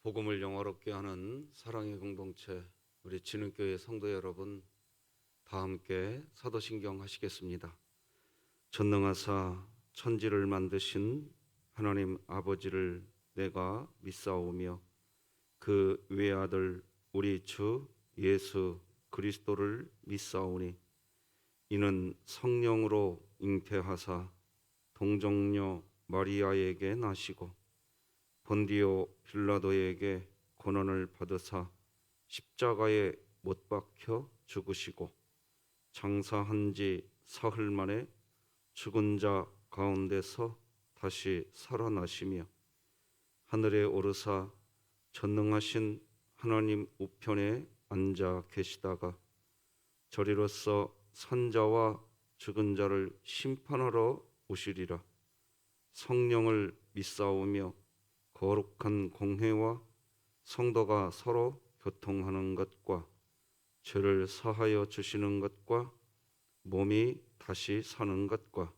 복음을 영화롭게 하는 사랑의 공동체 우리 진흥교회 성도 여러분, 다 함께 사도신경 하시겠습니다. 전능하사 천지를 만드신 하나님 아버지를 내가 믿사오며 그 외아들 우리 주 예수 그리스도를 믿사오니 이는 성령으로 잉태하사 동정녀 마리아에게 나시고 본디오 빌라도에게 고난을 받으사 십자가에 못 박혀 죽으시고 장사한 지 사흘 만에 죽은 자 가운데서 다시 살아나시며 하늘에 오르사 전능하신 하나님 우편에 앉아 계시다가 저리로서 산자와 죽은 자를 심판하러 오시리라. 성령을 믿사오며 거룩한 공회와 성도가 서로 교통하는 것과 죄를 사하여 주시는 것과 몸이 다시 사는 것과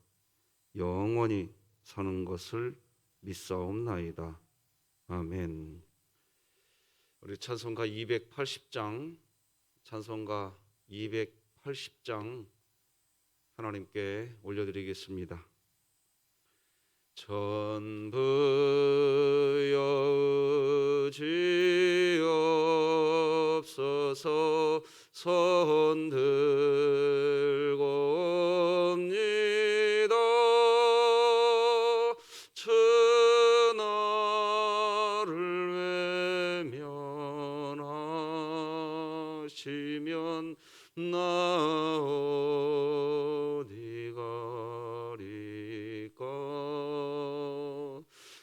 영원히 사는 것을 믿사옵나이다. 아멘. 우리 찬송가 280장, 찬송가 280장 하나님께 올려드리겠습니다. 전부여지옵소서. 손 들고 옵니다. 천하를 외면하시면 나 어디 가리까.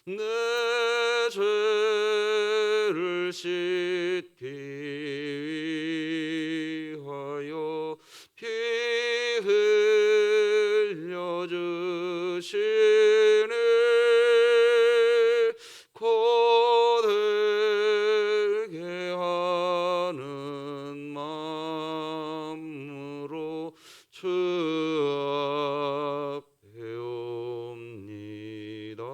내 죄를 씻기 위하여 피 흘려 주시니 고되게 하는 마음으로 주 앞에 옵니다.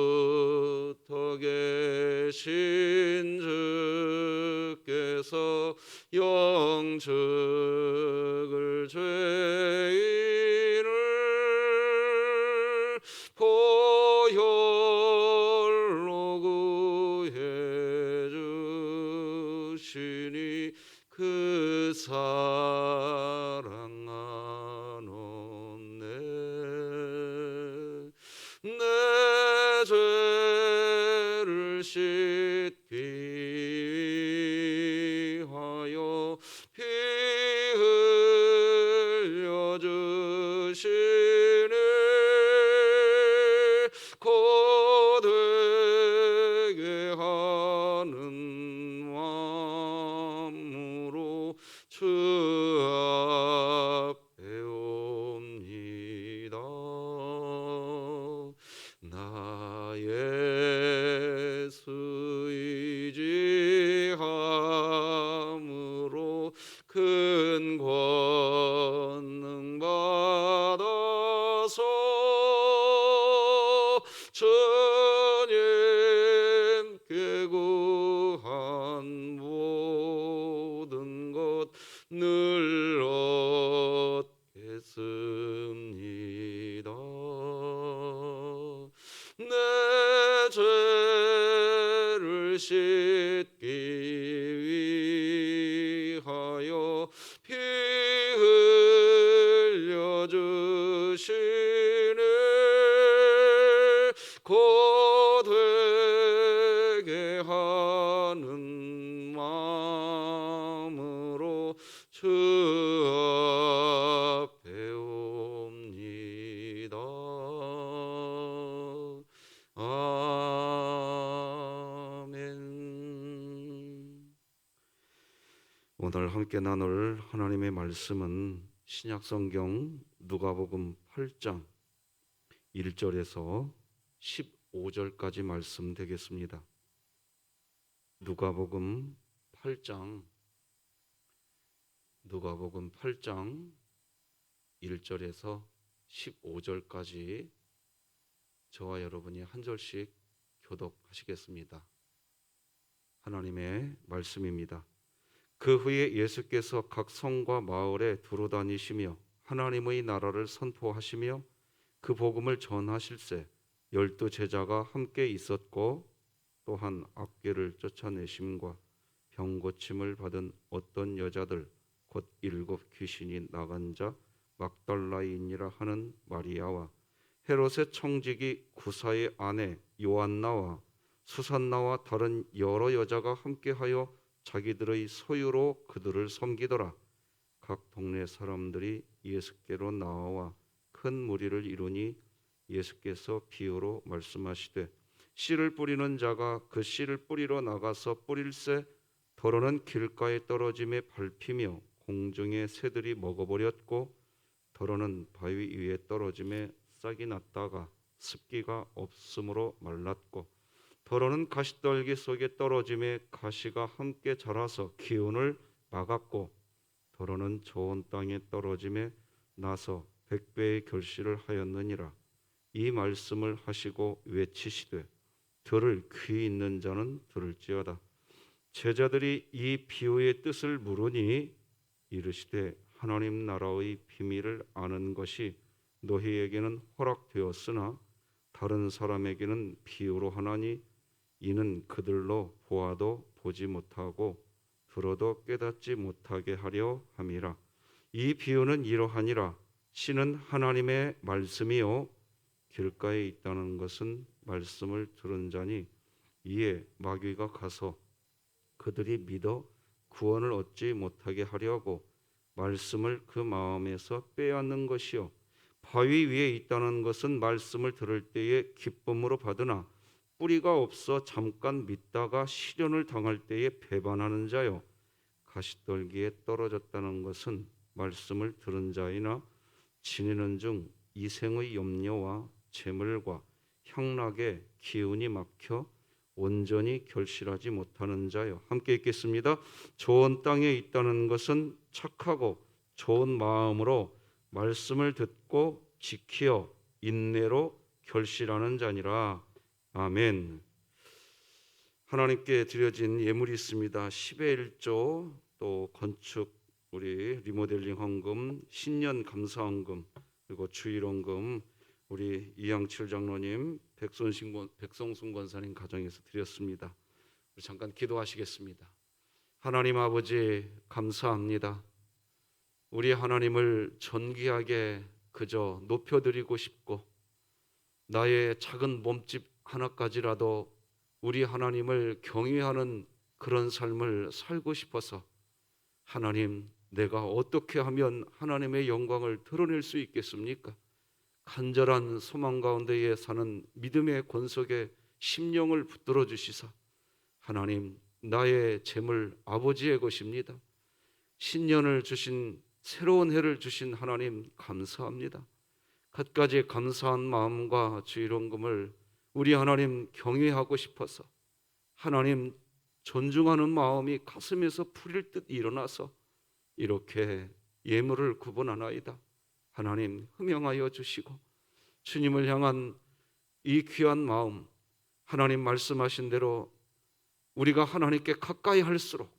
전부터 계신 주께서 영적을 죄인을 보혈로 구해 주시니 그 사랑 안없네. 내 죄를 씻기 위하여 피 흘려 주시니 고되게 하는 마음으로 주 앞에 옵니다. 나 예수 의지함으로 큰 권능 받아서 주님께 구한 모든 것 늘 얻겠습니다. 내 죄를 씻기 위하여 피 흘려 주시니 고되게 하는 마음으로 주 앞에 옵니다. 아멘. 오늘 함께 나눌 하나님의 말씀은 신약성경 누가복음 8장 1절에서 15절까지 말씀 되겠습니다. 누가복음 8장 1절에서 15절까지 저와 여러분이 한 절씩 교독하시겠습니다. 하나님의 말씀입니다. 그 후에 예수께서 각 성과 마을에 두루 다니시며 하나님의 나라를 선포하시며 그 복음을 전하실세 12 제자가 함께 있었고 또한 악귀를 쫓아내심과 병 고침을 받은 어떤 여자들 곧 7 귀신이 나간 자 막달라인이라 하는 마리아와 헤롯의 청지기 구사의 아내 요한나와 수산나와 다른 여러 여자가 함께하여 자기들의 소유로 그들을 섬기더라. 각 동네 사람들이 예수께로 나와 큰 무리를 이루니 예수께서 비유로 말씀하시되 씨를 뿌리는 자가 그 씨를 뿌리러 나가서 뿌릴새 더러는 길가에 떨어짐에 밟히며 공중의 새들이 먹어버렸고 더러는 바위 위에 떨어짐에 싹이 났다가 습기가 없으므로 말랐고 더러는 가시떨기 속에 떨어짐에 가시가 함께 자라서 기운을 막았고 더러는 좋은 땅에 떨어짐에 나서 100배의 결실을 하였느니라. 이 말씀을 하시고 외치시되 들을 귀 있는 자는 들을지어다. 제자들이 이 비유의 뜻을 물으니 이르시되 하나님 나라의 비밀을 아는 것이 너희에게는 허락되었으나 다른 사람에게는 비유로 하나니 이는 그들로 보아도 보지 못하고 들어도 깨닫지 못하게 하려 함이라. 이 비유는 이러하니라. 씨는 하나님의 말씀이요 길가에 있다는 것은 말씀을 들은 자니 이에 마귀가 가서 그들이 믿어 구원을 얻지 못하게 하려고 말씀을 그 마음에서 빼앗는 것이요 바위 위에 있다는 것은 말씀을 들을 때에 기쁨으로 받으나 뿌리가 없어 잠깐 믿다가 시련을 당할 때에 배반하는 자요 가시떨기에 떨어졌다는 것은 말씀을 들은 자이나 지내는 중 이생의 염려와 재물과 향락에 기운이 막혀 온전히 결실하지 못하는 자요. 함께 읽겠습니다. 좋은 땅에 있다는 것은 착하고 좋은 마음으로 말씀을 듣고 지키어 인내로 결실하는 자니라. 아멘. 하나님께 드려진 예물이 있습니다. 10의 1조, 또 건축 우리 리모델링 헌금, 신년 감사 헌금, 그리고 주일 헌금 우리 이양칠 장로님, 백성순 권사님 가정에서 드렸습니다. 우리 잠깐 기도하시겠습니다. 하나님 아버지 감사합니다. 우리 하나님을 존귀하게 그저 높여드리고 싶고 나의 작은 몸집 하나까지라도 우리 하나님을 경외하는 그런 삶을 살고 싶어서 하나님 내가 어떻게 하면 하나님의 영광을 드러낼 수 있겠습니까? 간절한 소망 가운데에 사는 믿음의 권속에 심령을 붙들어 주시사 하나님 나의 재물 아버지의 것입니다. 신년을 주신 새로운 해를 주신 하나님 감사합니다. 갖가지 감사한 마음과 주일헌금을 우리 하나님 경외하고 싶어서 하나님 존중하는 마음이 가슴에서 풀릴 듯 일어나서 이렇게 예물을 구분하나이다. 하나님 흠양하여 주시고 주님을 향한 이 귀한 마음 하나님 말씀하신 대로 우리가 하나님께 가까이 할수록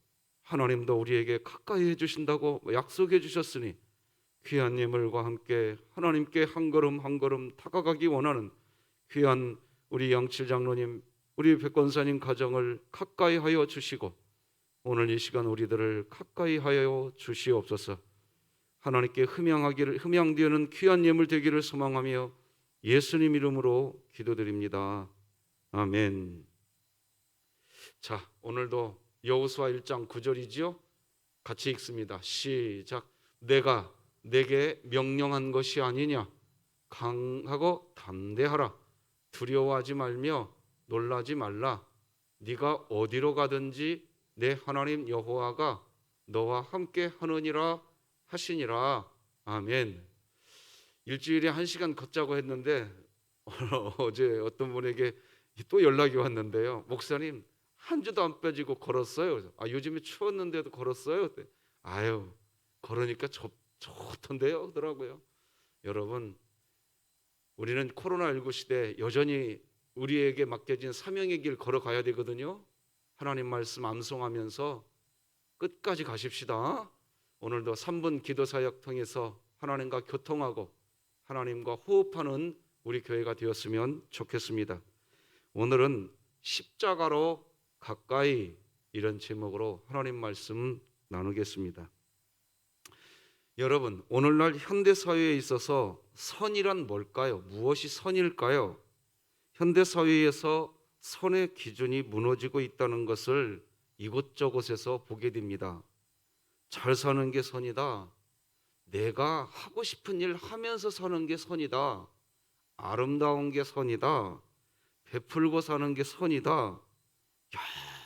하나님도 우리에게 가까이 해주신다고 약속해 주셨으니 귀한 예물과 함께 하나님께 한 걸음 한 걸음 다가가기 원하는 귀한 우리 양칠 장로님, 우리 백권사님 가정을 가까이 하여 주시고 오늘 이 시간 우리들을 가까이 하여 주시옵소서. 하나님께 흠양되는 귀한 예물 되기를 소망하며 예수님 이름으로 기도드립니다. 아멘. 자, 오늘도 여호수아 1장 9절이지요. 같이 읽습니다. 시작. 내가 내게 명령한 것이 아니냐. 강하고 담대하라. 두려워하지 말며 놀라지 말라. 네가 어디로 가든지 내 하나님 여호와가 너와 함께 하느니라 하시니라. 아멘. 일주일에 1시간 걷자고 했는데 어제 어떤 분에게 또 연락이 왔는데요. 목사님 한 주도 안 빼지고 걸었어요. 요즘에 추웠는데도 걸었어요. 아유 걸으니까 좋던데요 하더라고요. 여러분 우리는 코로나19 시대 여전히 우리에게 맡겨진 사명의 길 걸어가야 되거든요. 하나님 말씀 암송하면서 끝까지 가십시다. 오늘도 3분 기도 사역 통해서 하나님과 교통하고 하나님과 호흡하는 우리 교회가 되었으면 좋겠습니다. 오늘은 십자가로 가까이, 이런 제목으로 하나님 말씀 나누겠습니다. 여러분, 오늘날 현대사회에 있어서 선이란 뭘까요? 무엇이 선일까요? 현대사회에서 선의 기준이 무너지고 있다는 것을 이곳저곳에서 보게 됩니다. 잘 사는 게 선이다. 내가 하고 싶은 일 하면서 사는 게 선이다. 아름다운 게 선이다. 베풀고 사는 게 선이다.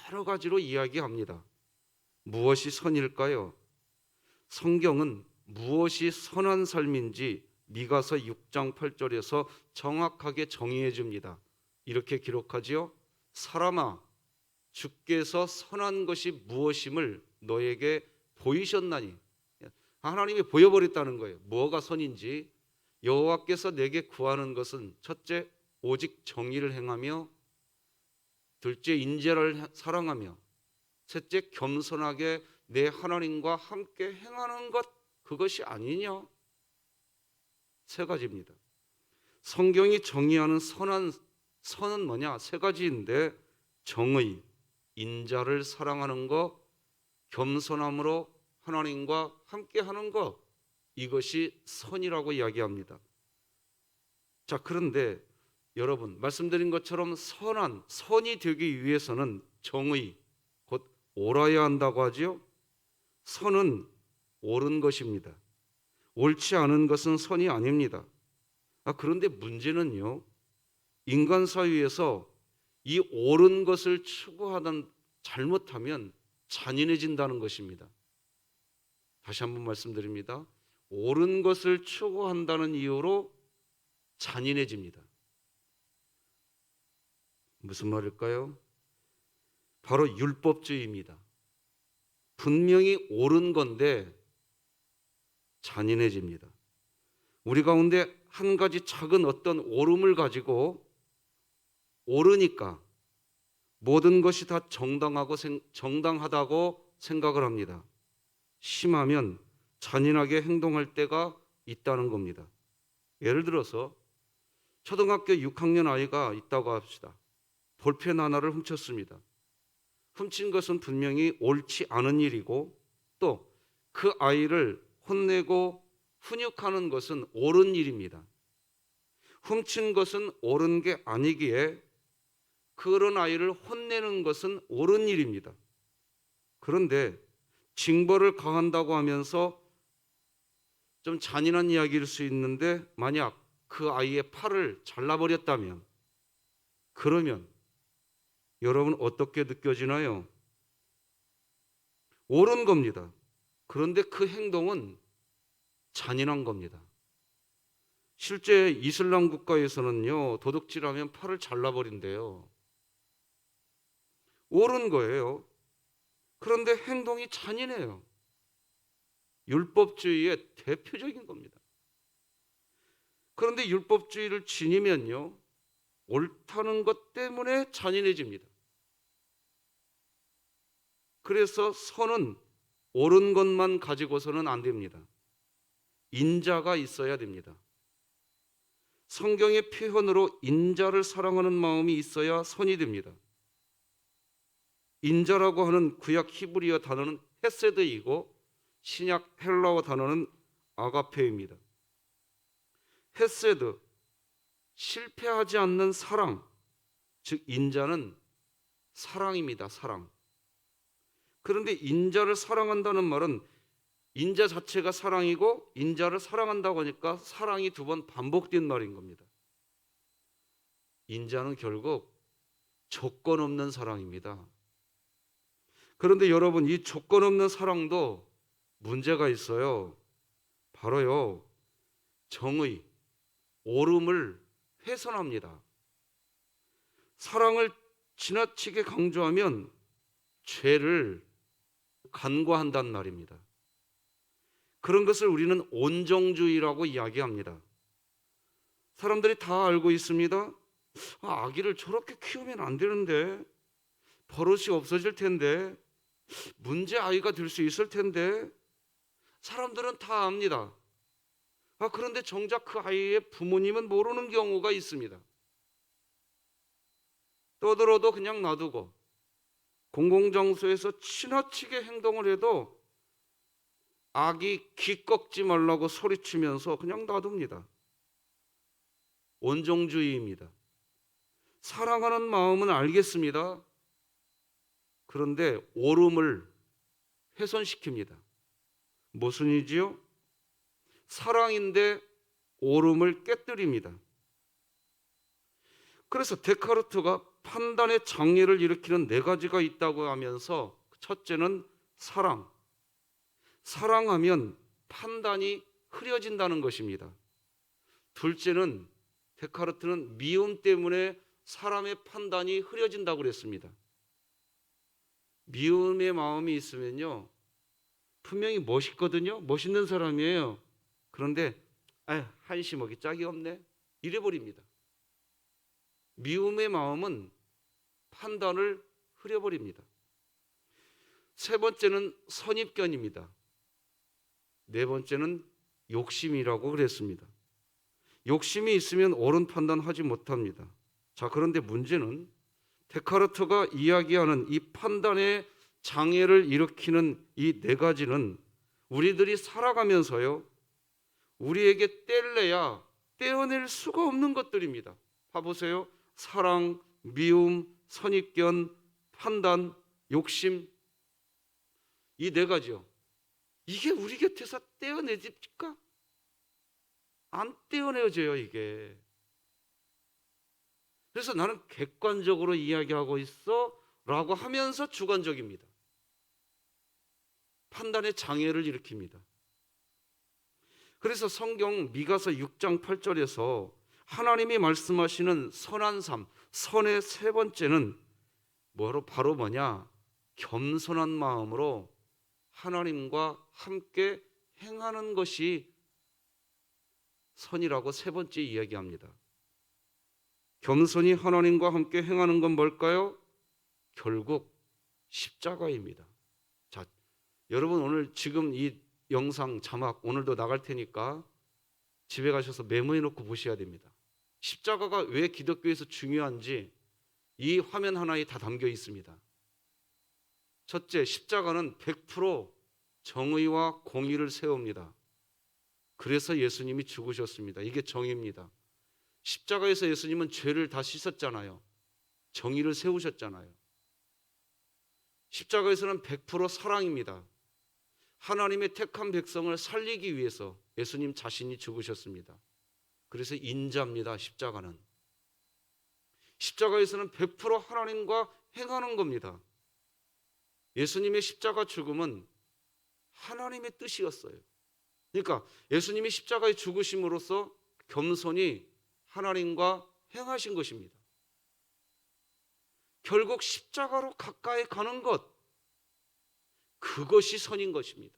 여러 가지로 이야기합니다. 무엇이 선일까요? 성경은 무엇이 선한 삶인지 미가서 6장 8절에서 정확하게 정의해 줍니다. 이렇게 기록하지요. 사람아, 주께서 선한 것이 무엇임을 너에게 보이셨나니. 하나님이 보여버렸다는 거예요. 뭐가 선인지. 여호와께서 내게 구하는 것은 첫째, 오직 정의를 행하며, 둘째, 인자를 사랑하며, 셋째, 겸손하게 내 하나님과 함께 행하는 것, 그것이 아니냐? 세 가지입니다. 성경이 정의하는 선은 뭐냐? 세 가지인데, 정의, 인자를 사랑하는 것, 겸손함으로 하나님과 함께 하는 것, 이것이 선이라고 이야기합니다. 자, 그런데 여러분, 말씀드린 것처럼 선이 되기 위해서는 정의, 곧 옳아야 한다고 하지요. 선은 옳은 것입니다. 옳지 않은 것은 선이 아닙니다. 그런데 문제는요, 인간 사회에서 이 옳은 것을 추구하던 잘못하면 잔인해진다는 것입니다. 다시 한번 말씀드립니다. 옳은 것을 추구한다는 이유로 잔인해집니다. 무슨 말일까요? 바로 율법주의입니다. 분명히 옳은 건데 잔인해집니다. 우리 가운데 한 가지 작은 어떤 옳음을 가지고 옳으니까 모든 것이 다 정당하다고 생각을 합니다. 심하면 잔인하게 행동할 때가 있다는 겁니다. 예를 들어서 초등학교 6학년 아이가 있다고 합시다. 볼펜 하나를 훔쳤습니다. 훔친 것은 분명히 옳지 않은 일이고, 또 그 아이를 혼내고 훈육하는 것은 옳은 일입니다. 훔친 것은 옳은 게 아니기에 그런 아이를 혼내는 것은 옳은 일입니다. 그런데 징벌을 가한다고 하면서 좀 잔인한 이야기일 수 있는데, 만약 그 아이의 팔을 잘라버렸다면, 그러면 여러분 어떻게 느껴지나요? 옳은 겁니다. 그런데 그 행동은 잔인한 겁니다. 실제 이슬람 국가에서는요, 도둑질하면 팔을 잘라버린대요. 옳은 거예요. 그런데 행동이 잔인해요. 율법주의의 대표적인 겁니다. 그런데 율법주의를 지니면요, 옳다는 것 때문에 잔인해집니다. 그래서 선은 옳은 것만 가지고서는 안 됩니다. 인자가 있어야 됩니다. 성경의 표현으로 인자를 사랑하는 마음이 있어야 선이 됩니다. 인자라고 하는 구약 히브리어 단어는 헤세드이고 신약 헬라어 단어는 아가페입니다. 헤세드, 실패하지 않는 사랑, 즉 인자는 사랑입니다. 사랑. 그런데 인자를 사랑한다는 말은 인자 자체가 사랑이고, 인자를 사랑한다고 하니까 사랑이 두 번 반복된 말인 겁니다. 인자는 결국 조건 없는 사랑입니다. 그런데 여러분, 이 조건 없는 사랑도 문제가 있어요. 바로요, 정의, 옳음을 훼손합니다. 사랑을 지나치게 강조하면 죄를 간과한단 말입니다. 그런 것을 우리는 온정주의라고 이야기합니다. 사람들이 다 알고 있습니다. 아기를 저렇게 키우면 안 되는데, 버릇이 없어질 텐데, 문제 아이가 될 수 있을 텐데, 사람들은 다 압니다. 그런데 정작 그 아이의 부모님은 모르는 경우가 있습니다. 떠들어도 그냥 놔두고, 공공장소에서 지나치게 행동을 해도 아기 귀 꺾지 말라고 소리치면서 그냥 놔둡니다. 온종주의입니다. 사랑하는 마음은 알겠습니다. 그런데 오름을 훼손시킵니다. 무슨 일이지요? 사랑인데 오름을 깨뜨립니다. 그래서 데카르트가 판단의 장애를 일으키는 네 가지가 있다고 하면서, 첫째는 사랑. 사랑하면 판단이 흐려진다는 것입니다. 둘째는, 데카르트는 미움 때문에 사람의 판단이 흐려진다고 그랬습니다. 미움의 마음이 있으면요, 분명히 멋있거든요. 멋있는 사람이에요. 그런데 한시 먹이 짝이 없네, 이래버립니다. 미움의 마음은 판단을 흐려버립니다. 세 번째는 선입견입니다. 네 번째는 욕심이라고 그랬습니다. 욕심이 있으면 옳은 판단하지 못합니다. 자, 그런데 문제는 데카르트가 이야기하는 이 판단의 장애를 일으키는 이 네 가지는 우리들이 살아가면서요, 우리에게 떼내야 떼어낼 수가 없는 것들입니다. 봐보세요. 사랑, 미움, 선입견, 판단, 욕심, 이 네 가지요. 이게 우리 곁에서 떼어내집니까? 안 떼어내어져요, 이게. 그래서 나는 객관적으로 이야기하고 있어 라고 하면서 주관적입니다. 판단의 장애를 일으킵니다. 그래서 성경 미가서 6장 8절에서 하나님이 말씀하시는 선한 삶, 선의 세 번째는 바로 뭐냐? 겸손한 마음으로 하나님과 함께 행하는 것이 선이라고 세 번째 이야기합니다. 겸손히 하나님과 함께 행하는 건 뭘까요? 결국 십자가입니다. 자, 여러분 오늘 지금 이 영상 자막 오늘도 나갈 테니까 집에 가셔서 메모해 놓고 보셔야 됩니다. 십자가가 왜 기독교에서 중요한지 이 화면 하나에 다 담겨 있습니다. 첫째, 십자가는 100% 정의와 공의를 세웁니다. 그래서 예수님이 죽으셨습니다. 이게 정의입니다. 십자가에서 예수님은 죄를 다 씻었잖아요. 정의를 세우셨잖아요. 십자가에서는 100% 사랑입니다. 하나님의 택한 백성을 살리기 위해서 예수님 자신이 죽으셨습니다. 그래서 인자입니다. 십자가는. 십자가에서는 100% 하나님과 행하는 겁니다. 예수님의 십자가 죽음은 하나님의 뜻이었어요. 그러니까 예수님이 십자가에 죽으심으로써 겸손히 하나님과 행하신 것입니다. 결국 십자가로 가까이 가는 것, 그것이 선인 것입니다.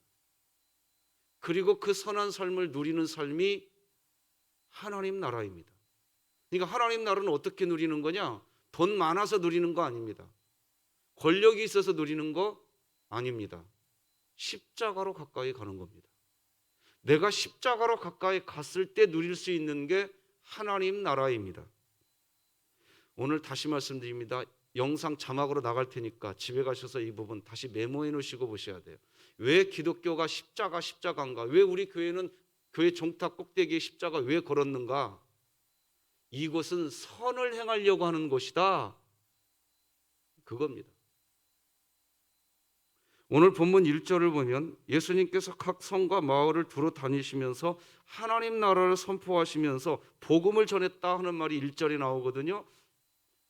그리고 그 선한 삶을 누리는 삶이 하나님 나라입니다. 그러니까 하나님 나라는 어떻게 누리는 거냐? 돈 많아서 누리는 거 아닙니다. 권력이 있어서 누리는 거 아닙니다. 십자가로 가까이 가는 겁니다. 내가 십자가로 가까이 갔을 때 누릴 수 있는 게 하나님 나라입니다. 오늘 다시 말씀드립니다. 영상 자막으로 나갈 테니까 집에 가셔서 이 부분 다시 메모해 놓으시고 보셔야 돼요. 왜 기독교가 십자가인가? 왜 우리 교회는 교회 종탑 꼭대기에 십자가 왜 걸었는가? 이곳은 선을 행하려고 하는 곳이다. 그겁니다. 오늘 본문 1절을 보면 예수님께서 각 성과 마을을 두루 다니시면서 하나님 나라를 선포하시면서 복음을 전했다 하는 말이 1절에 나오거든요.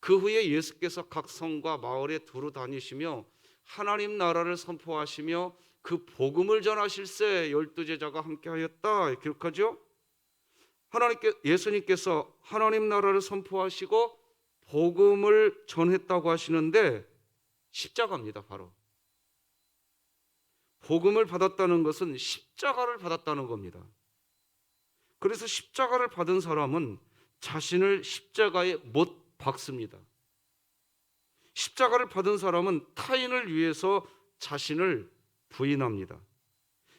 그 후에 예수께서 각 성과 마을에 두루 다니시며 하나님 나라를 선포하시며 그 복음을 전하실세 12제자가 함께하였다 기록하죠. 예수님께서 하나님 나라를 선포하시고 복음을 전했다고 하시는데 십자가입니다. 바로 복음을 받았다는 것은 십자가를 받았다는 겁니다. 그래서 십자가를 받은 사람은 자신을 십자가에 못 박습니다. 십자가를 받은 사람은 타인을 위해서 자신을 부인합니다.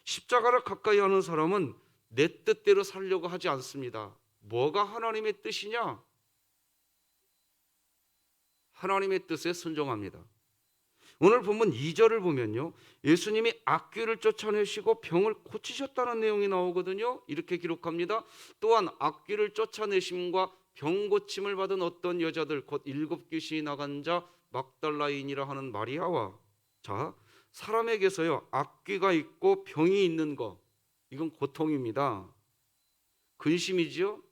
십자가를 가까이 하는 사람은 내 뜻대로 살려고 하지 않습니다. 뭐가 하나님의 뜻이냐? 하나님의 뜻에 순종합니다. 오늘 본문 2절을 보면요, 예수님이 악귀를 쫓아내시고 병을 고치셨다는 내용이 나오거든요. 이렇게 기록합니다. 또한 악귀를 쫓아내심과 병 고침을 받은 어떤 여자들, 곧 7귀신이 나간 자 막달라인이라 하는 마리아와, 자, 사람에게서요 악귀가 있고 병이 있는 거, 이건 고통입니다. 근심이지요.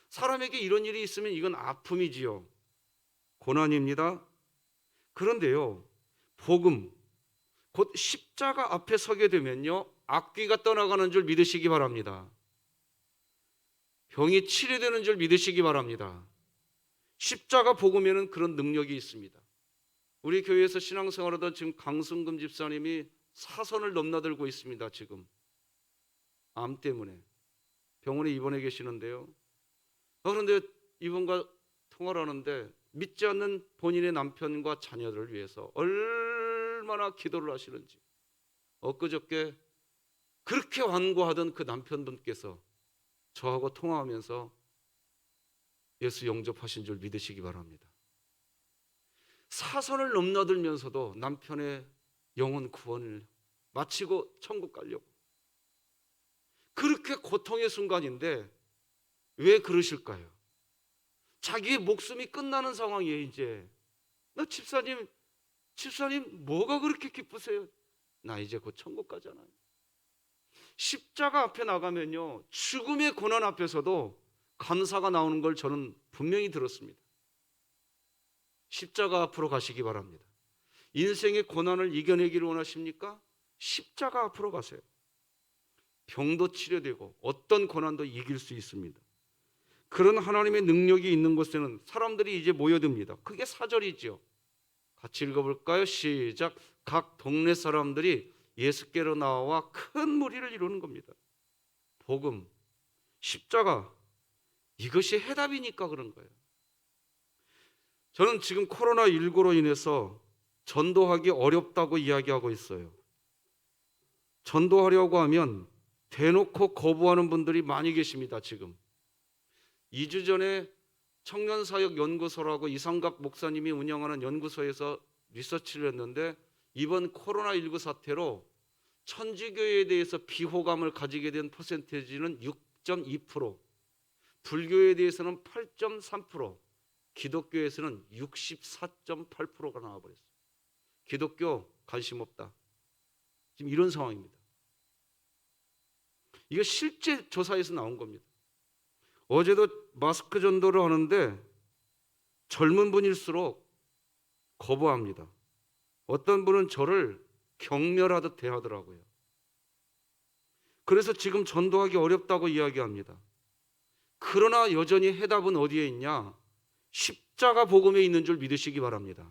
사람에게 이런 일이 있으면 이건 아픔이지요. 고난입니다. 그런데요, 복음, 곧 십자가 앞에 서게 되면요, 악귀가 떠나가는 줄 믿으시기 바랍니다. 병이 치료되는 줄 믿으시기 바랍니다. 십자가 복음에는 그런 능력이 있습니다. 우리 교회에서 신앙생활하던 지금 강승금 집사님이 사선을 넘나들고 있습니다. 지금 암 때문에 병원에 입원해 계시는데요. 그런데 이분과 통화를 하는데 믿지 않는 본인의 남편과 자녀들을 위해서 얼마나 기도를 하시는지, 엊그저께 그렇게 완고하던 그 남편분께서 저하고 통화하면서 예수 영접하신 줄 믿으시기 바랍니다. 사선을 넘나들면서도 남편의 영혼 구원을 마치고 천국 가려고, 그렇게 고통의 순간인데 왜 그러실까요? 자기의 목숨이 끝나는 상황이에요. 이제 나 집사님 뭐가 그렇게 기쁘세요? 나 이제 곧 천국 가잖아요. 십자가 앞에 나가면요, 죽음의 고난 앞에서도 감사가 나오는 걸 저는 분명히 들었습니다. 십자가 앞으로 가시기 바랍니다. 인생의 고난을 이겨내기를 원하십니까? 십자가 앞으로 가세요. 병도 치료되고 어떤 고난도 이길 수 있습니다. 그런 하나님의 능력이 있는 곳에는 사람들이 이제 모여듭니다. 그게 4절이죠. 같이 읽어볼까요? 시작. 각 동네 사람들이 예수께로 나와 큰 무리를 이루는 겁니다. 복음, 십자가, 이것이 해답이니까 그런 거예요. 저는 지금 코로나19로 인해서 전도하기 어렵다고 이야기하고 있어요. 전도하려고 하면 대놓고 거부하는 분들이 많이 계십니다. 지금 2주 전에 청년사역연구소라고 이상각 목사님이 운영하는 연구소에서 리서치를 했는데, 이번 코로나19 사태로 천주교에 대해서 비호감을 가지게 된 퍼센테이지는 6.2%, 불교에 대해서는 8.3%, 기독교에서는 64.8%가 나와버렸어요. 기독교 관심 없다. 지금 이런 상황입니다. 이게 실제 조사에서 나온 겁니다. 어제도 마스크 전도를 하는데 젊은 분일수록 거부합니다. 어떤 분은 저를 경멸하듯 대하더라고요. 그래서 지금 전도하기 어렵다고 이야기합니다. 그러나 여전히 해답은 어디에 있냐? 십자가 복음에 있는 줄 믿으시기 바랍니다.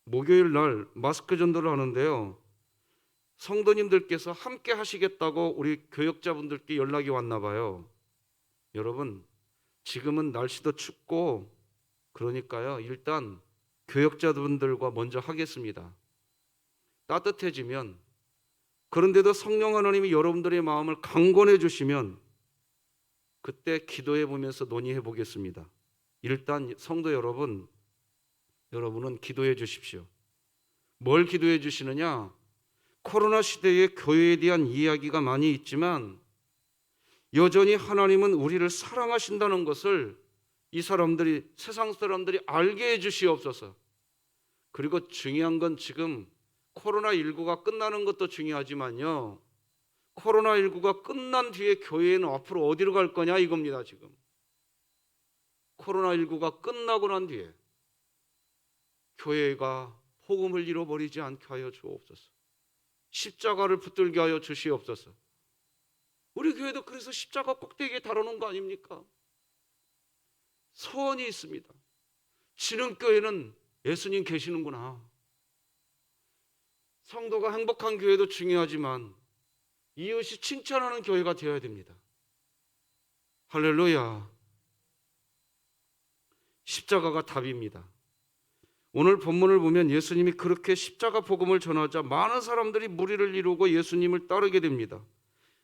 목요일 날 마스크 전도를 하는데요, 성도님들께서 함께 하시겠다고 우리 교역자분들께 연락이 왔나 봐요. 여러분, 지금은 날씨도 춥고 그러니까요, 일단 교역자분들과 먼저 하겠습니다. 따뜻해지면, 그런데도 성령 하나님이 여러분들의 마음을 강권해 주시면 그때 기도해 보면서 논의해 보겠습니다. 일단 성도 여러분, 여러분은 기도해 주십시오. 뭘 기도해 주시느냐? 코로나 시대에 교회에 대한 이야기가 많이 있지만 여전히 하나님은 우리를 사랑하신다는 것을 이 사람들이, 세상 사람들이 알게 해 주시옵소서. 그리고 중요한 건 지금 코로나19가 끝나는 것도 중요하지만요, 코로나19가 끝난 뒤에 교회는 앞으로 어디로 갈 거냐 이겁니다. 지금 코로나19가 끝나고 난 뒤에 교회가 복음을 잃어버리지 않게 하여 주옵소서. 십자가를 붙들게 하여 주시옵소서. 우리 교회도 그래서 십자가 꼭대기에 달아놓은 거 아닙니까? 소원이 있습니다. 진흥교회는 예수님 계시는구나. 성도가 행복한 교회도 중요하지만 이웃이 칭찬하는 교회가 되어야 됩니다. 할렐루야. 십자가가 답입니다. 오늘 본문을 보면 예수님이 그렇게 십자가 복음을 전하자 많은 사람들이 무리를 이루고 예수님을 따르게 됩니다.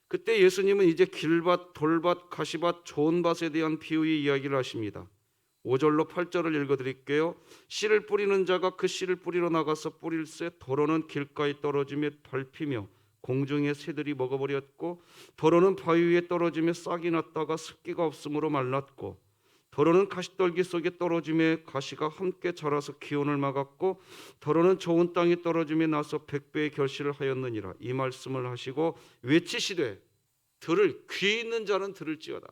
그때 예수님은 이제 길밭, 돌밭, 가시밭, 좋은 밭에 대한 비유의 이야기를 하십니다. 5절로 8절을 읽어드릴게요. 씨를 뿌리는 자가 그 씨를 뿌리러 나가서 뿌릴새 도로는 길가에 떨어지며 밟히며 공중의 새들이 먹어버렸고, 도로는 바위 위에 떨어지며 싹이 났다가 습기가 없으므로 말랐고, 도로는 가시떨기 속에 떨어지며 가시가 함께 자라서 기온을 막았고, 도로는 좋은 땅에 떨어지며 나서 100배의 결실을 하였느니라. 이 말씀을 하시고 외치시되 귀 있는 자는 들을지어다.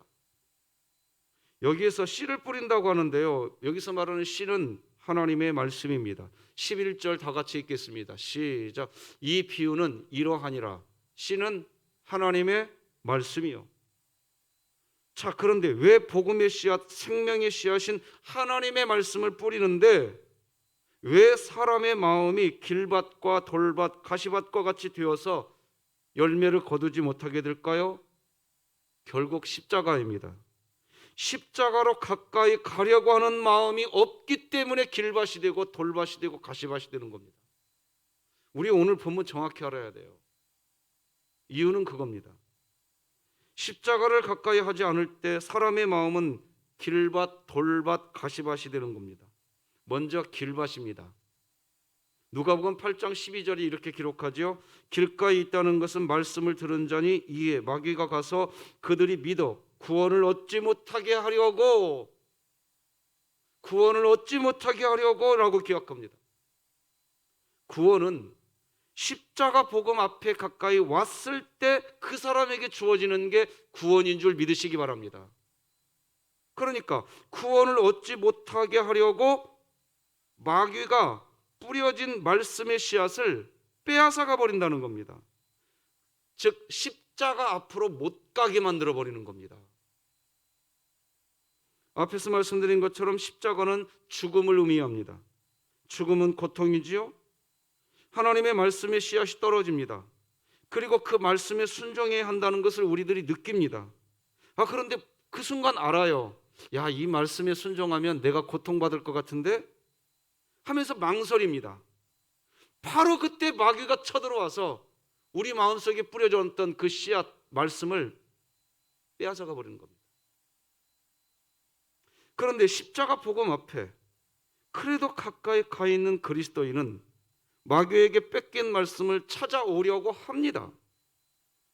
여기에서 씨를 뿌린다고 하는데요, 여기서 말하는 씨는 하나님의 말씀입니다. 11절 다 같이 읽겠습니다. 시작. 이 비유는 이러하니라. 씨는 하나님의 말씀이요. 자, 그런데 왜 복음의 씨앗, 생명의 씨앗인 하나님의 말씀을 뿌리는데 왜 사람의 마음이 길밭과 돌밭, 가시밭과 같이 되어서 열매를 거두지 못하게 될까요? 결국 십자가입니다. 십자가로 가까이 가려고 하는 마음이 없기 때문에 길밭이 되고 돌밭이 되고 가시밭이 되는 겁니다. 우리 오늘 본문 정확히 알아야 돼요. 이유는 그겁니다. 십자가를 가까이 하지 않을 때 사람의 마음은 길밭, 돌밭, 가시밭이 되는 겁니다. 먼저 길밭입니다. 누가복음 8장 12절이 이렇게 기록하죠. 길가에 있다는 것은 말씀을 들은 자니 이에 마귀가 가서 그들이 믿어 구원을 얻지 못하게 하려고 라고 기억합니다. 구원은 십자가 복음 앞에 가까이 왔을 때 그 사람에게 주어지는 게 구원인 줄 믿으시기 바랍니다. 그러니까 구원을 얻지 못하게 하려고 마귀가 뿌려진 말씀의 씨앗을 빼앗아가 버린다는 겁니다. 즉 십자가 앞으로 못 가게 만들어 버리는 겁니다. 앞에서 말씀드린 것처럼 십자가는 죽음을 의미합니다. 죽음은 고통이지요. 하나님의 말씀의 씨앗이 떨어집니다. 그리고 그 말씀에 순종해야 한다는 것을 우리들이 느낍니다. 그런데 그 순간 알아요. 야, 이 말씀에 순종하면 내가 고통받을 것 같은데 하면서 망설입니다. 바로 그때 마귀가 쳐들어와서 우리 마음속에 뿌려졌던 그 씨앗 말씀을 빼앗아가 버리는 겁니다. 그런데 십자가 복음 앞에 그래도 가까이 가 있는 그리스도인은 마귀에게 뺏긴 말씀을 찾아오려고 합니다.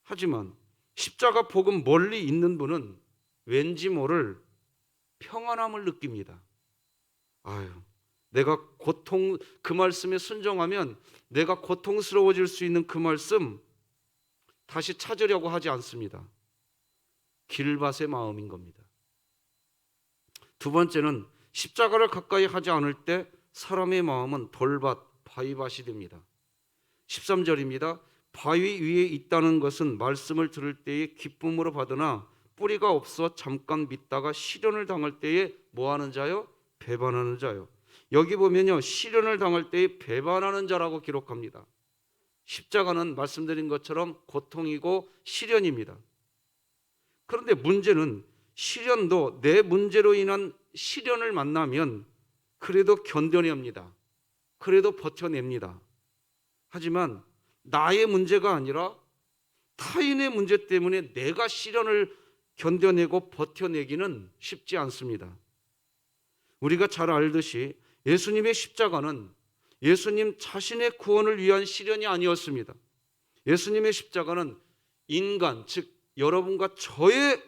하지만 십자가 복음 멀리 있는 분은 왠지 모를 평안함을 느낍니다. 내가 그 말씀에 순종하면 내가 고통스러워질 수 있는 그 말씀 다시 찾으려고 하지 않습니다. 길밭의 마음인 겁니다. 두 번째는 십자가를 가까이 하지 않을 때 사람의 마음은 돌밭, 바위밭이 됩니다. 13절입니다. 바위 위에 있다는 것은 말씀을 들을 때에 기쁨으로 받으나 뿌리가 없어 잠깐 믿다가 시련을 당할 때에 뭐하는 자요? 배반하는 자요. 여기 보면요, 시련을 당할 때에 배반하는 자라고 기록합니다. 십자가는 말씀드린 것처럼 고통이고 시련입니다. 그런데 문제는 시련도 내 문제로 인한 시련을 만나면 그래도 견뎌냅니다. 그래도 버텨냅니다. 하지만 나의 문제가 아니라 타인의 문제 때문에 내가 시련을 견뎌내고 버텨내기는 쉽지 않습니다. 우리가 잘 알듯이 예수님의 십자가는 예수님 자신의 구원을 위한 시련이 아니었습니다. 예수님의 십자가는 인간, 즉 여러분과 저의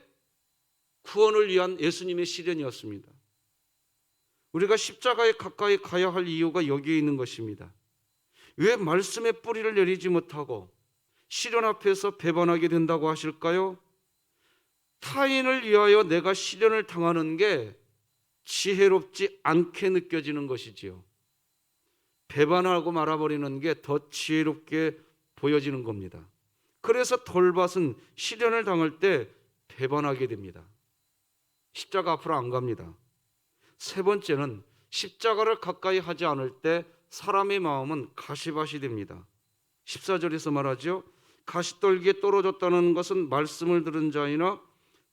구원을 위한 예수님의 시련이었습니다. 우리가 십자가에 가까이 가야 할 이유가 여기에 있는 것입니다. 왜 말씀의 뿌리를 내리지 못하고 시련 앞에서 배반하게 된다고 하실까요? 타인을 위하여 내가 시련을 당하는 게 지혜롭지 않게 느껴지는 것이지요. 배반하고 말아버리는 게 더 지혜롭게 보여지는 겁니다. 그래서 돌밭은 시련을 당할 때 배반하게 됩니다. 십자가 앞으로 안 갑니다. 세 번째는 십자가를 가까이 하지 않을 때 사람의 마음은 가시밭이 됩니다. 14절에서 말하죠. 가시떨기에 떨어졌다는 것은 말씀을 들은 자이나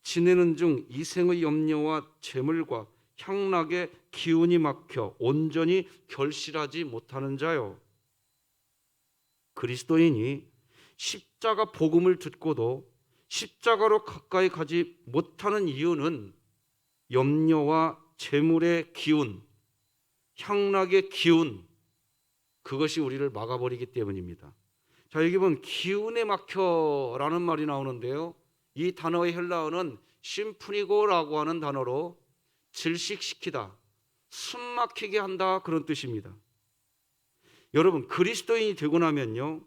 지내는 중 이생의 염려와 재물과 향락의 기운이 막혀 온전히 결실하지 못하는 자요. 그리스도인이 십자가 복음을 듣고도 십자가로 가까이 가지 못하는 이유는 염려와 재물의 기운, 향락의 기운, 그것이 우리를 막아버리기 때문입니다. 자, 여기 보면 기운에 막혀라는 말이 나오는데요, 이 단어의 헬라어는 심프니고라고 하는 단어로 질식시키다, 숨막히게 한다, 그런 뜻입니다. 여러분, 그리스도인이 되고 나면요,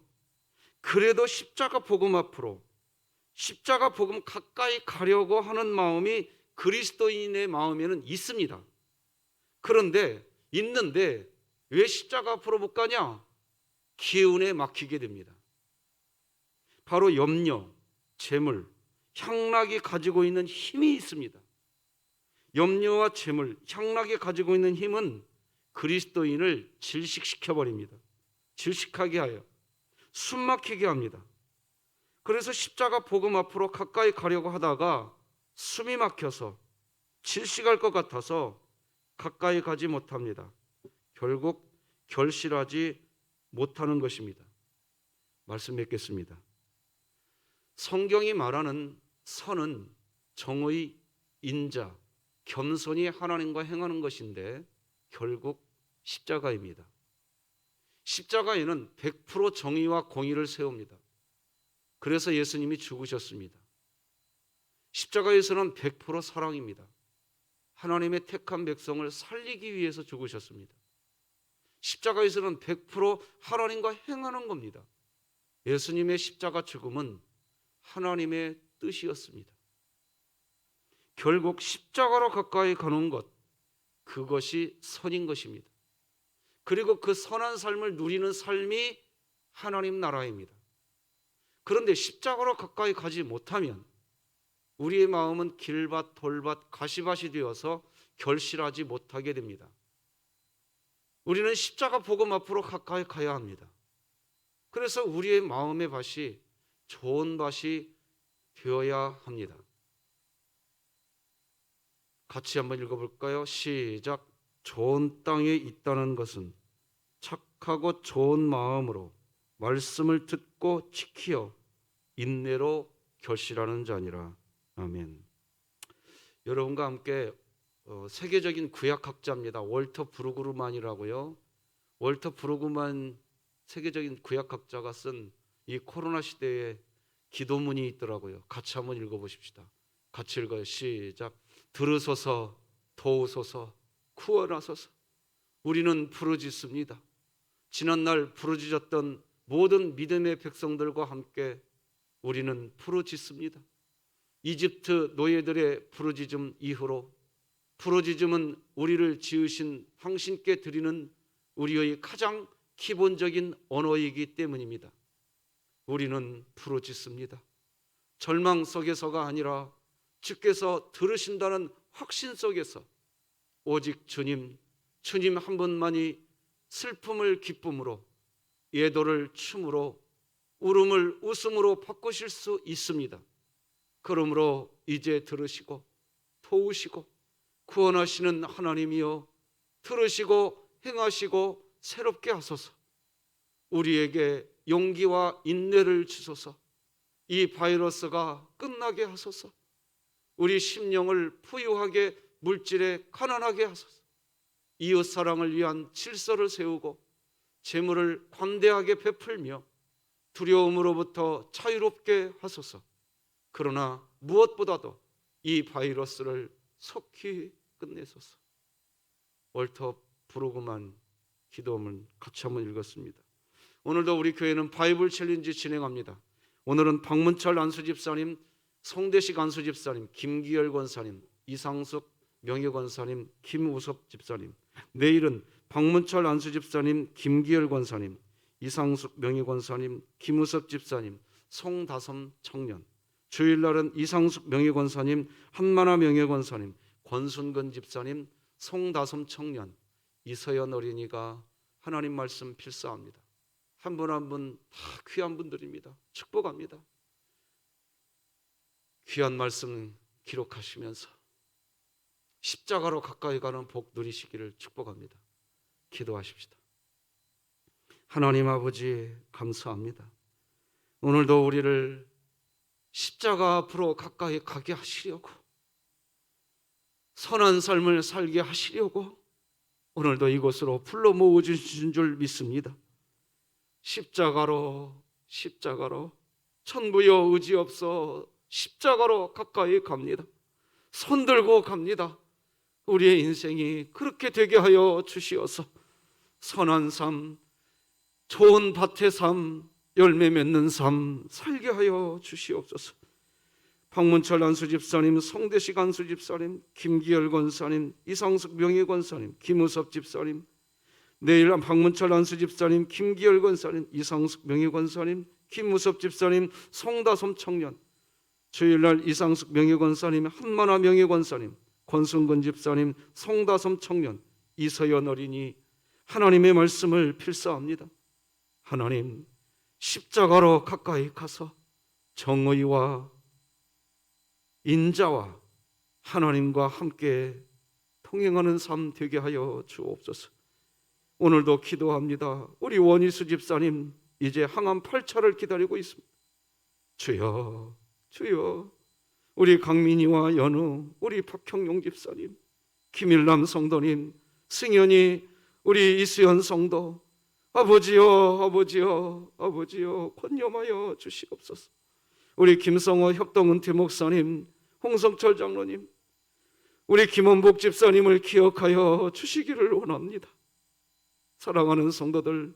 그래도 십자가 복음 앞으로, 십자가 복음 가까이 가려고 하는 마음이 그리스도인의 마음에는 있습니다. 그런데 있는데 왜 십자가 앞으로 못 가냐? 기운에 막히게 됩니다. 바로 염려, 재물, 향락이 가지고 있는 힘이 있습니다. 염려와 재물, 향락이 가지고 있는 힘은 그리스도인을 질식시켜 버립니다. 질식하게 하여 숨막히게 합니다. 그래서 십자가 복음 앞으로 가까이 가려고 하다가 숨이 막혀서 질식할 것 같아서 가까이 가지 못합니다. 결국 결실하지 못하는 것입니다. 말씀 맺겠습니다. 성경이 말하는 선은 정의, 인자, 겸손히 하나님과 행하는 것인데 결국 십자가입니다. 십자가에는 100% 정의와 공의를 세웁니다. 그래서 예수님이 죽으셨습니다. 십자가에서는 100% 사랑입니다. 하나님의 택한 백성을 살리기 위해서 죽으셨습니다. 십자가에서는 100% 하나님과 행하는 겁니다. 예수님의 십자가 죽음은 하나님의 뜻이었습니다. 결국 십자가로 가까이 가는 것, 그것이 선인 것입니다. 그리고 그 선한 삶을 누리는 삶이 하나님 나라입니다. 그런데 십자가로 가까이 가지 못하면 우리의 마음은 길밭, 돌밭, 가시밭이 되어서 결실하지 못하게 됩니다. 우리는 십자가 복음 앞으로 가까이 가야 합니다. 그래서 우리의 마음의 밭이 좋은 밭이 되어야 합니다. 같이 한번 읽어볼까요? 시작. 좋은 땅에 있다는 것은 착하고 좋은 마음으로 말씀을 듣고 지키어 인내로 결실하는 자니라. 아멘. 여러분과 함께 세계적인 구약학자입니다. 월터 브루그만이라고요. 월터 브루그만 세계적인 구약학자가 쓴 이 코로나 시대에 기도문이 있더라고요. 같이 한번 읽어보십시다. 같이 읽어요. 시작. 들으소서, 도우소서, 구원하소서. 우리는 부르짖습니다. 지난날 부르짖었던 모든 믿음의 백성들과 함께 우리는 부르짖습니다. 이집트 노예들의 부르짖음 이후로, 부르짖음은 우리를 지으신 당신께 드리는 우리의 가장 기본적인 언어이기 때문입니다. 우리는 부르짖습니다. 절망 속에서가 아니라 주께서 들으신다는 확신 속에서 오직 주님 한 분만이 슬픔을 기쁨으로, 예도를 춤으로, 울음을 웃음으로 바꾸실 수 있습니다. 그러므로 이제 들으시고 도우시고 구원하시는 하나님이여, 들으시고 행하시고 새롭게 하소서. 우리에게 용기와 인내를 주소서. 이 바이러스가 끝나게 하소서. 우리 심령을 부유하게, 물질에 가난하게 하소서. 이웃사랑을 위한 질서를 세우고 재물을 관대하게 베풀며 두려움으로부터 자유롭게 하소서. 그러나 무엇보다도 이 바이러스를 속히 끝내소서. 월터 브루그만 기도문 같이 한번 읽었습니다. 오늘도 우리 교회는 바이블 챌린지 진행합니다. 오늘은 박문철 안수집사님, 송대식 안수집사님, 김기열 권사님, 이상숙 명예권사님, 김우섭 집사님, 내일은 박문철 안수집사님, 김기열 권사님, 이상숙 명예권사님, 김우섭 집사님, 송다섬 청년, 주일날은 이상숙 명예권사님, 한만화 명예권사님, 권순근 집사님, 송다섬 청년, 이서연 어린이가 하나님 말씀 필사합니다. 한 분 한 분 다 귀한 분들입니다. 축복합니다. 귀한 말씀 기록하시면서 십자가로 가까이 가는 복 누리시기를 축복합니다. 기도하십시다. 하나님 아버지 감사합니다. 오늘도 우리를 십자가 앞으로 가까이 가게 하시려고, 선한 삶을 살게 하시려고 오늘도 이곳으로 불러 모으주신 줄 믿습니다. 십자가로 천부여 의지 없어 십자가로 가까이 갑니다. 손 들고 갑니다. 우리의 인생이 그렇게 되게 하여 주시어서 선한 삶, 좋은 밭의 삶, 열매 맺는 삶 살게 하여 주시옵소서. 박문철 안수집사님, 송대식 안수집사님, 김기열 권사님, 이상숙 명예권사님, 김우섭 집사님, 내일 박문철 안수집사님, 김기열 권사님, 이상숙 명예권사님, 김우섭 집사님, 송다솜 청년, 주일날 이상숙 명예권사님, 한만화 명예권사님, 권순근 집사님, 송다솜 청년, 이서연 어린이, 하나님의 말씀을 필사합니다. 하나님, 십자가로 가까이 가서 정의와 인자와 하나님과 함께 통행하는 삶 되게 하여 주옵소서. 오늘도 기도합니다. 우리 원희수 집사님 이제 항암 8차를 기다리고 있습니다. 주여, 주여. 우리 강민이와 연우, 우리 박형용 집사님, 김일남 성도님, 승현이, 우리 이수연 성도, 아버지여, 아버지여, 아버지여, 권념하여 주시옵소서. 우리 김성호 협동은퇴 목사님, 홍성철 장로님, 우리 김원복 집사님을 기억하여 주시기를 원합니다. 사랑하는 성도들,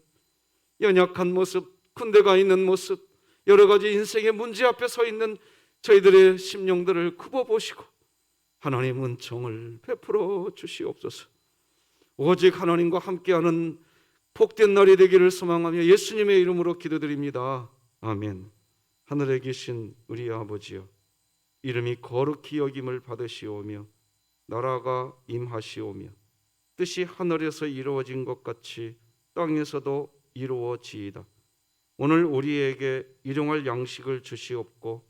연약한 모습, 군대가 있는 모습, 여러 가지 인생의 문제 앞에 서 있는 저희들의 심령들을 굽어보시고 하나님 은총을 베풀어 주시옵소서. 오직 하나님과 함께하는 복된 날이 되기를 소망하며 예수님의 이름으로 기도드립니다. 아멘. 하늘에 계신 우리 아버지여, 이름이 거룩히 여김을 받으시오며 나라가 임하시오며 뜻이 하늘에서 이루어진 것 같이 땅에서도 이루어지이다. 오늘 우리에게 일용할 양식을 주시옵고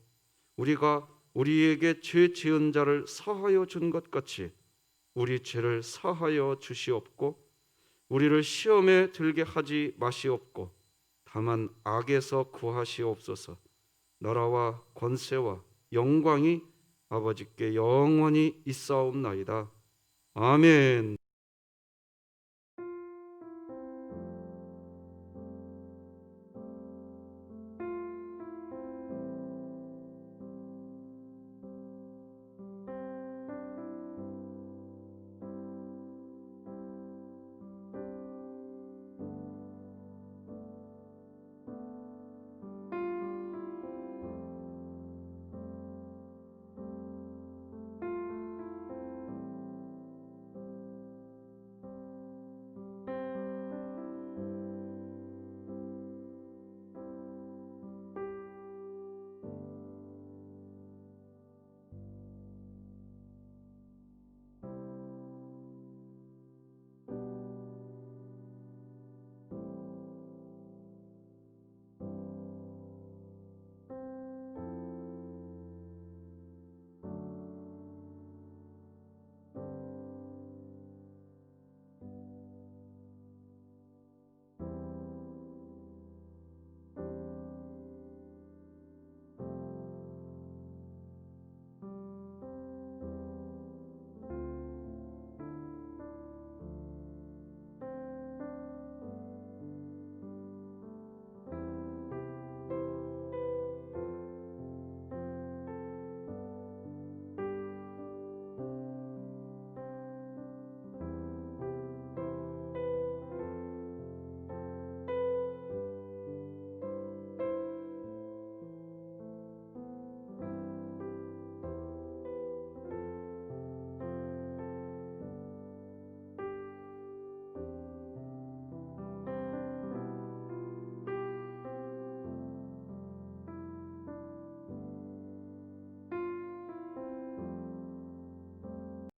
우리가 우리에게 죄 지은 자를 사하여 준 것 같이 우리 죄를 사하여 주시옵고 우리를 시험에 들게 하지 마시옵고 다만 악에서 구하시옵소서. 나라와 권세와 영광이 아버지께 영원히 있사옵나이다. 아멘.